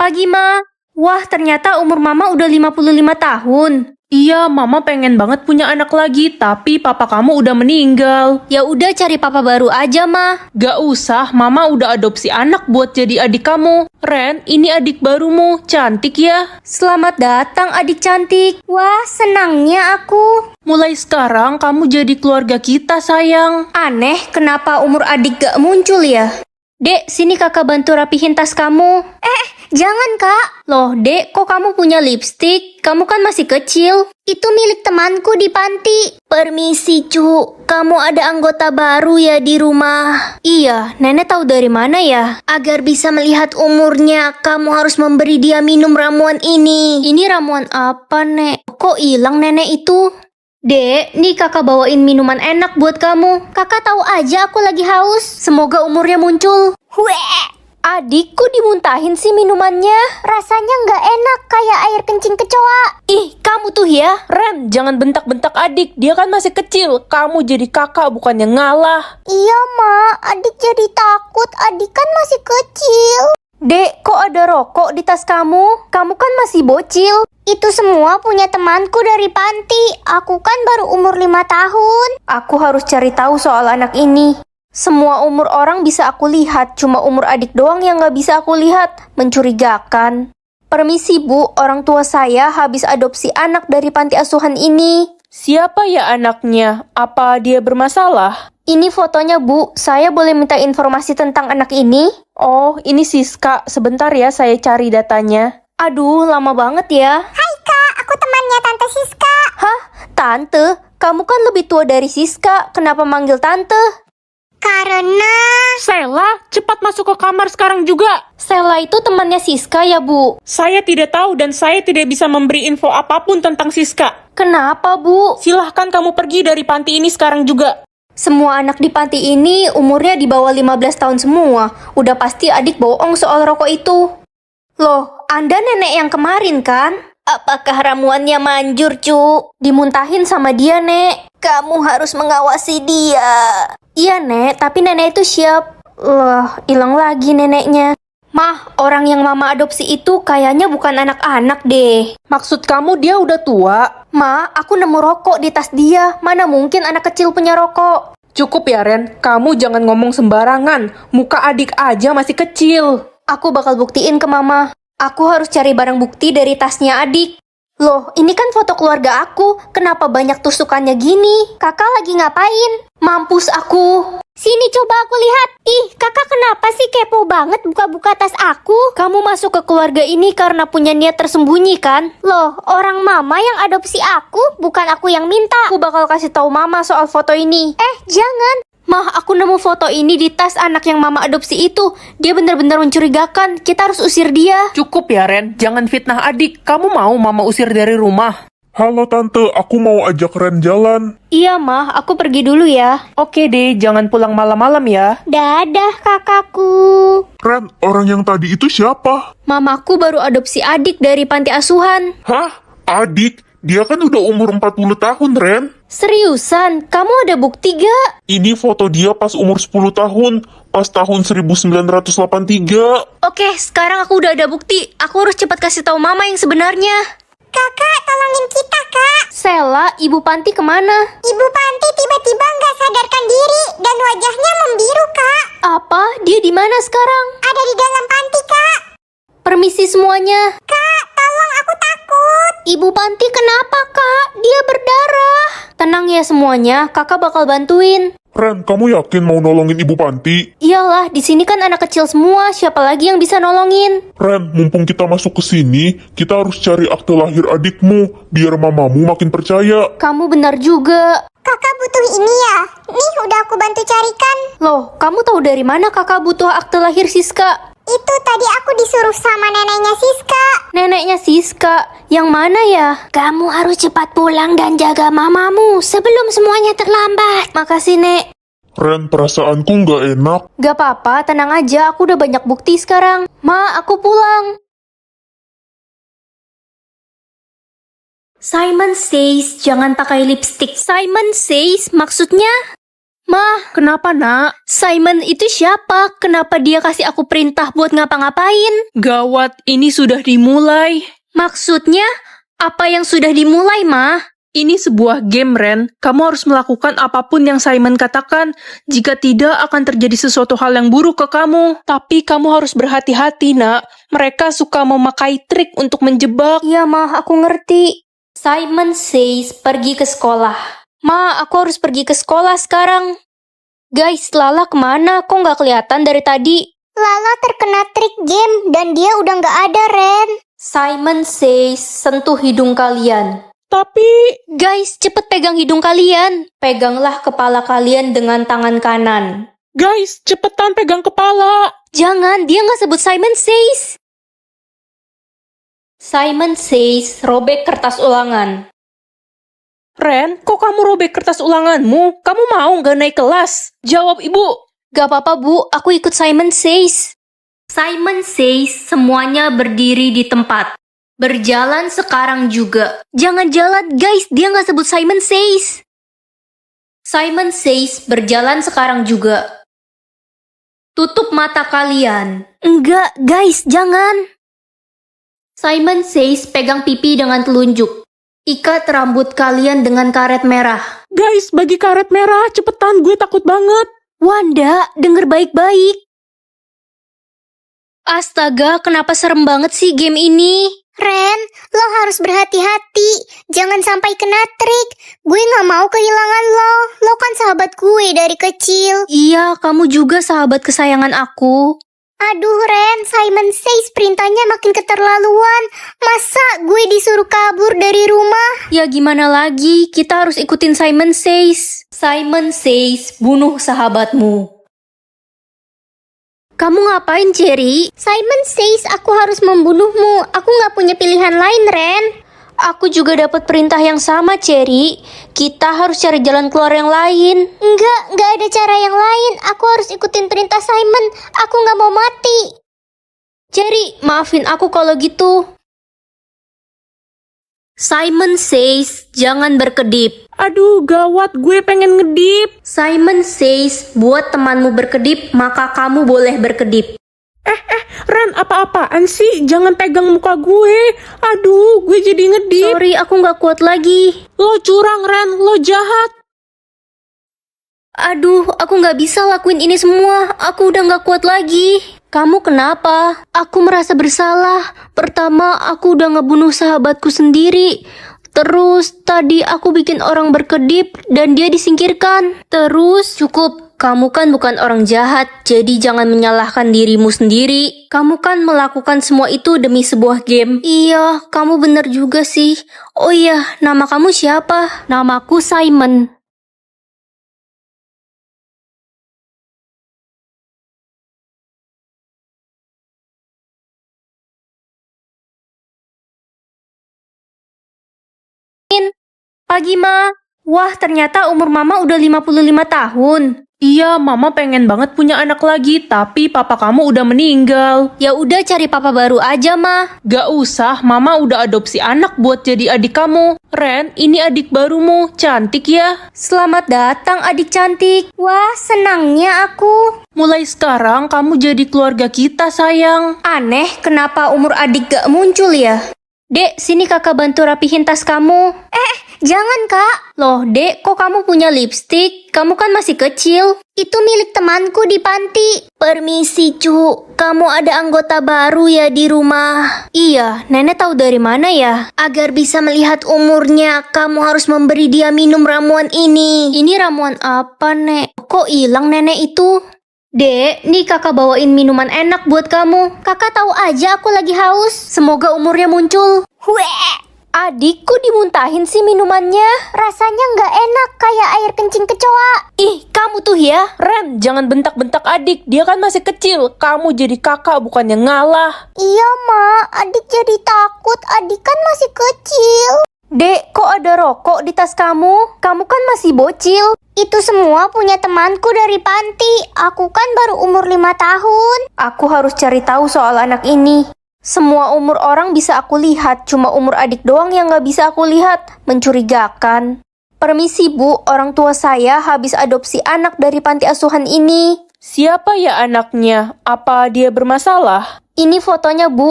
Pagi, Ma. Wah, ternyata umur Mama udah 55 tahun. Iya, Mama pengen banget punya anak lagi, tapi papa kamu udah meninggal. Ya udah cari papa baru aja, Ma. Gak usah, Mama udah adopsi anak buat jadi adik kamu. Ren, ini adik barumu, cantik ya. Selamat datang, adik cantik. Wah, senangnya aku. Mulai sekarang kamu jadi keluarga kita, sayang. Aneh, kenapa umur adik gak muncul ya? Dek, sini kakak bantu rapihin tas kamu. Jangan kak. Loh dek, kok kamu punya lipstik? Kamu kan masih kecil. Itu milik temanku di panti. Permisi cu, kamu ada anggota baru ya di rumah? Iya, nenek tahu dari mana ya? Agar bisa melihat umurnya, kamu harus memberi dia minum ramuan ini. Ini ramuan apa nek? Kok hilang nenek itu? Dek, nih kakak bawain minuman enak buat kamu. Kakak tahu aja aku lagi haus. Semoga umurnya muncul. Weh! Adikku dimuntahin sih minumannya. Rasanya nggak enak, kayak air kencing kecoa. Ih, kamu tuh ya. Ren, jangan bentak-bentak adik, dia kan masih kecil. Kamu jadi kakak bukannya ngalah. Iya, Ma. Adik jadi takut. Adik kan masih kecil. Dek, kok ada rokok di tas kamu? Kamu kan masih bocil. Itu semua punya temanku dari panti. Aku kan baru umur 5 tahun. Aku harus cari tahu soal anak ini. Semua umur orang bisa aku lihat, cuma umur adik doang yang gak bisa aku lihat. Mencurigakan. Permisi bu, orang tua saya habis adopsi anak dari panti asuhan ini. Siapa ya anaknya? Apa dia bermasalah? Ini fotonya bu, saya boleh minta informasi tentang anak ini? Oh, ini Siska. Sebentar ya, saya cari datanya. Aduh, lama banget ya. Hai kak, aku temannya Tante Siska. Hah? Tante? Kamu kan lebih tua dari Siska, kenapa manggil tante? Karena... Sela, cepat masuk ke kamar sekarang juga. Sela itu temannya Siska ya bu? Saya tidak tahu dan saya tidak bisa memberi info apapun tentang Siska. Kenapa bu? Silahkan kamu pergi dari panti ini sekarang juga. Semua anak di panti ini umurnya di bawah 15 tahun semua. Udah pasti adik bohong soal rokok itu. Loh, Anda nenek yang kemarin kan? Apakah ramuannya manjur, cu? Dimuntahin sama dia, Nek. Kamu harus mengawasi dia. Iya, Nek, tapi nenek itu siap. Loh, hilang lagi neneknya. Mah, orang yang mama adopsi itu kayaknya bukan anak-anak deh. Maksud kamu dia udah tua? Ma, aku nemu rokok di tas dia. Mana mungkin anak kecil punya rokok? Cukup ya Ren, kamu jangan ngomong sembarangan. Muka adik aja masih kecil. Aku bakal buktiin ke mama. Aku harus cari barang bukti dari tasnya adik. Loh, ini kan foto keluarga aku. Kenapa banyak tusukannya gini? Kakak lagi ngapain? Mampus aku. Sini coba aku lihat. Ih, kakak kenapa sih kepo banget buka-buka tas aku? Kamu masuk ke keluarga ini karena punya niat tersembunyi kan? Loh, orang mama yang adopsi aku, bukan aku yang minta. Aku bakal kasih tahu mama soal foto ini. Jangan. Mah, aku nemu foto ini di tas anak yang mama adopsi itu. Dia benar-benar mencurigakan. Kita harus usir dia. Cukup ya Ren, jangan fitnah adik. Kamu mau mama usir dari rumah? Halo Tante, aku mau ajak Ren jalan. Iya, Mah. Aku pergi dulu ya. Oke deh, jangan pulang malam-malam ya. Dadah, kakakku. Ren, orang yang tadi itu siapa? Mamaku baru adopsi adik dari panti asuhan. Hah? Adik? Dia kan udah umur 40 tahun, Ren. Seriusan? Kamu ada bukti gak? Ini foto dia pas umur 10 tahun, pas tahun 1983. Oke, sekarang aku udah ada bukti. Aku harus cepat kasih tahu mama yang sebenarnya. Kakak, tolongin kita, Kak. Sela, Ibu Panti kemana? Ibu Panti tiba-tiba nggak sadarkan diri dan wajahnya membiru, Kak. Apa? Dia di mana sekarang? Ada di dalam panti, Kak. Permisi semuanya. Kak, tolong, aku takut. Ibu Panti kenapa, Kak? Dia berdarah. Tenang ya semuanya, kakak bakal bantuin. Ren, kamu yakin mau nolongin Ibu Panti? Iyalah, di sini kan anak kecil semua. Siapa lagi yang bisa nolongin? Ren, mumpung kita masuk ke sini, kita harus cari akte lahir adikmu, biar mamamu makin percaya. Kamu benar juga. Kakak butuh ini ya? Nih, udah aku bantu carikan. Loh, kamu tahu dari mana kakak butuh akte lahir Siska? Itu tadi aku disuruh sama neneknya Siska. Neneknya Siska, yang mana ya? Kamu harus cepat pulang dan jaga mamamu sebelum semuanya terlambat. Makasih, Nek. Ren, perasaanku nggak enak. Gak apa-apa, tenang aja. Aku udah banyak bukti sekarang. Ma, aku pulang. Simon says jangan pakai lipstick. Simon says maksudnya? Mah, Kenapa, nak? Simon itu siapa? Kenapa dia kasih aku perintah buat ngapa-ngapain? Gawat, ini sudah dimulai. Maksudnya, apa yang sudah dimulai, Mah? Ini sebuah game, Ren. Kamu harus melakukan apapun yang Simon katakan. Jika tidak, akan terjadi sesuatu hal yang buruk ke kamu. Tapi kamu harus berhati-hati, nak. Mereka suka memakai trik untuk menjebak. Iya, Mah, aku ngerti. Simon says pergi ke sekolah. Ma, aku harus pergi ke sekolah sekarang. Guys, Lala kemana? Kok nggak kelihatan dari tadi? Lala terkena trik game dan dia udah nggak ada, Ren. Simon says, sentuh hidung kalian. Tapi, Guys, cepet pegang hidung kalian. Peganglah kepala kalian dengan tangan kanan. guys, cepetan pegang kepala. Jangan, dia nggak sebut Simon says. Simon says, robek kertas ulangan. Ren, kok kamu robek kertas ulanganmu? Kamu mau nggak naik kelas? Jawab, Ibu. Gak apa-apa, Bu. Aku ikut Simon says. Simon says, semuanya berdiri di tempat. Berjalan sekarang juga. Jangan jalan, guys. Dia nggak sebut Simon says. Simon says, berjalan sekarang juga. Tutup mata kalian. Enggak, guys. Jangan. Simon says, pegang pipi dengan telunjuk. Ikat rambut kalian dengan karet merah. Guys, bagi karet merah, cepetan, gue takut banget. Wanda, denger baik-baik. Astaga, kenapa serem banget sih game ini? Ren, lo harus berhati-hati. Jangan sampai kena trik. Gue nggak mau kehilangan lo. Lo kan sahabat gue dari kecil. Iya, kamu juga sahabat kesayangan aku. Aduh, Ren, Simon says perintahnya makin keterlaluan. Masa gue disuruh kabur dari rumah? Ya gimana lagi, kita harus ikutin Simon says. Simon says, bunuh sahabatmu. Kamu ngapain, Cherry? Simon says aku harus membunuhmu. Aku nggak punya pilihan lain, Ren. Aku juga dapat perintah yang sama, Cherry. Kita harus cari jalan keluar yang lain. Nggak ada cara yang lain. Aku harus ikutin perintah Simon. Aku nggak mau mati. Cherry, maafin aku kalau gitu. Simon says, jangan berkedip. Aduh, gawat, gue pengen ngedip. Simon says, buat temanmu berkedip, maka kamu boleh berkedip. Ren, apa-apaan sih? Jangan pegang muka gue. Aduh, gue jadi ngedip. Sorry, aku nggak kuat lagi. Lo curang, Ren. Lo jahat. Aduh, aku nggak bisa lakuin ini semua. Aku udah nggak kuat lagi. Kamu kenapa? Aku merasa bersalah. Pertama, aku udah ngebunuh sahabatku sendiri. Terus, tadi aku bikin orang berkedip dan dia disingkirkan. Terus, cukup. Kamu kan bukan orang jahat, jadi jangan menyalahkan dirimu sendiri. Kamu kan melakukan semua itu demi sebuah game. Iya, kamu bener juga sih. Oh iya, nama kamu siapa? Namaku Simon. Pagi, Ma. Wah, ternyata umur Mama udah 55 tahun. Iya, Mama pengen banget punya anak lagi, tapi papa kamu udah meninggal. Ya udah cari papa baru aja, Ma. Gak usah, Mama udah adopsi anak buat jadi adik kamu. Ren, ini adik barumu, cantik ya. Selamat datang, adik cantik. Wah, senangnya aku. Mulai sekarang kamu jadi keluarga kita, sayang. Aneh, kenapa umur adik gak muncul ya? Dek, sini kakak bantu rapihin tas kamu. Jangan, Kak. Loh, Dek, kok kamu punya lipstik? Kamu kan masih kecil. Itu milik temanku di panti. Permisi, Cu. Kamu ada anggota baru ya di rumah? Iya, Nenek tahu dari mana ya? Agar bisa melihat umurnya, kamu harus memberi dia minum ramuan ini. Ini ramuan apa, Nek? Kok hilang nenek itu? Dek, nih kakak bawain minuman enak buat kamu. Kakak tahu aja aku lagi haus. Semoga umurnya muncul. Weh, Adikku dimuntahin sih minumannya. rasanya nggak enak kayak air kencing kecoa. Ih, kamu tuh ya. Ren, jangan bentak-bentak adik, dia kan masih kecil. Kamu jadi kakak bukannya ngalah. Iya, Ma. Adik jadi takut. Adik kan masih kecil. Dek, kok ada rokok di tas kamu? Kamu kan masih bocil. Itu semua punya temanku dari panti. Aku kan baru umur 5 tahun. Aku harus cari tahu soal anak ini. Semua umur orang bisa aku lihat, cuma umur adik doang yang gak bisa aku lihat. Mencurigakan. Permisi Bu, orang tua saya habis adopsi anak dari panti asuhan ini. Siapa ya anaknya? Apa dia bermasalah? Ini fotonya Bu,